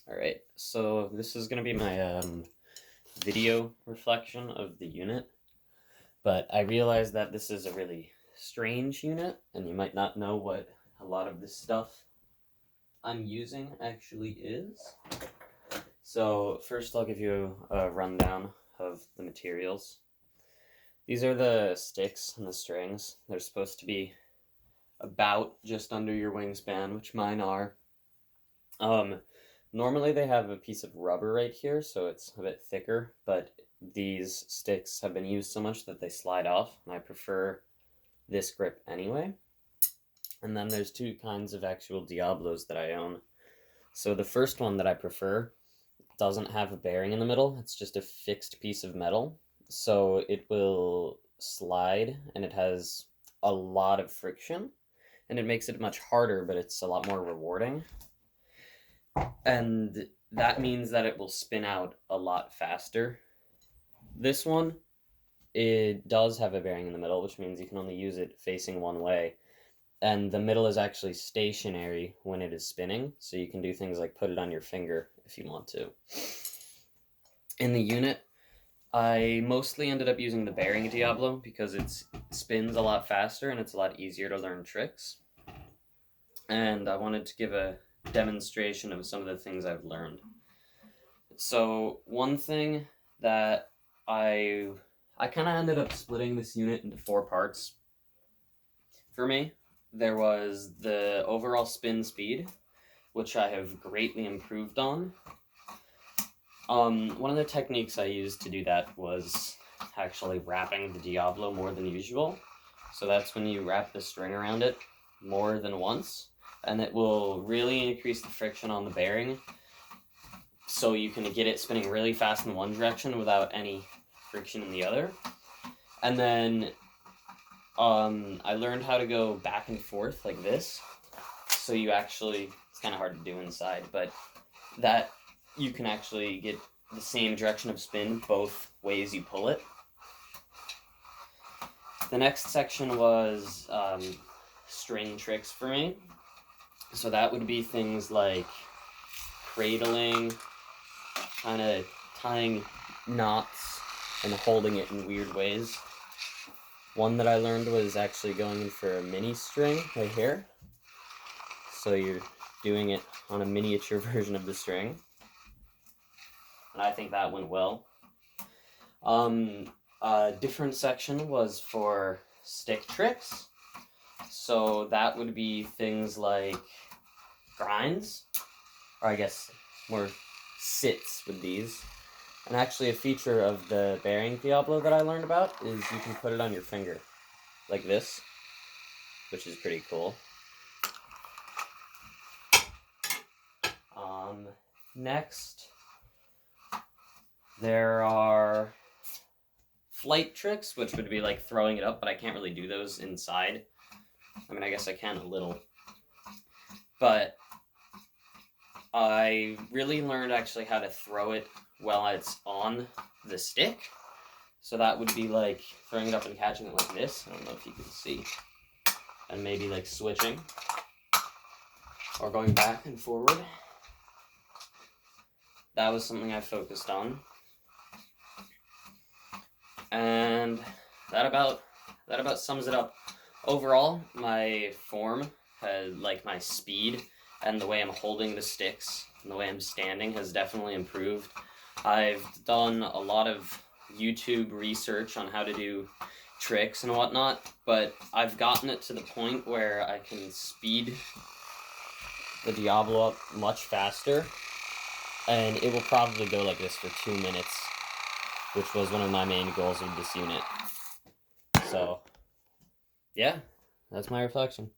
Alright, so this is going to be my video reflection of the unit, but I realize that this is a really strange unit, and you might not know what a lot of this stuff I'm using actually is. So first I'll give you a rundown of the materials. These are the sticks and the strings. They're supposed to be about just under your wingspan, which mine are. Normally they have a piece of rubber right here, so it's a bit thicker, but these sticks have been used so much that they slide off, and I prefer this grip anyway. And then there's two kinds of actual Diablos that I own. So the first one that I prefer doesn't have a bearing in the middle, it's just a fixed piece of metal. So it will slide, and it has a lot of friction, and it makes it much harder, but it's a lot more rewarding. And that means that it will spin out a lot faster. This one, it does have a bearing in the middle, which means you can only use it facing one way. And the middle is actually stationary when it is spinning, so you can do things like put it on your finger if you want to. In the unit, I mostly ended up using the bearing Diablo because it spins a lot faster and it's a lot easier to learn tricks. And I wanted to give a demonstration of some of the things I've learned. So one thing that I kind of ended up splitting this unit into 4 parts. For me, there was the overall spin speed, which I have greatly improved on. One of the techniques I used to do that was actually wrapping the Diablo more than usual. So that's when you wrap the string around it more than once, and it will really increase the friction on the bearing, so you can get it spinning really fast in one direction without any friction in the other. And then I learned how to go back and forth like this. So you actually, it's kind of hard to do inside, but that you can actually get the same direction of spin both ways you pull it. The next section was string tricks for me. So that would be things like cradling, kind of tying knots and holding it in weird ways. One that I learned was actually going in for a mini string right here. So you're doing it on a miniature version of the string. And I think that went well. A different section was for stick tricks. So that would be things like grinds, or I guess more sits with these. And actually a feature of the bearing Diablo that I learned about is you can put it on your finger, like this, which is pretty cool. Next, there are flight tricks, which would be like throwing it up, but I can't really do those inside. I mean, I guess I can a little. But I really learned actually how to throw it while it's on the stick. So that would be like throwing it up and catching it like this. I don't know if you can see. And maybe like switching. Or going back and forward. That was something I focused on. And that about sums it up. Overall, my form, like my speed, and the way I'm holding the sticks, and the way I'm standing has definitely improved. I've done a lot of YouTube research on how to do tricks and whatnot, but I've gotten it to the point where I can speed the Diablo up much faster, and it will probably go like this for 2 minutes, which was one of my main goals with this unit. So, yeah, that's my reflection.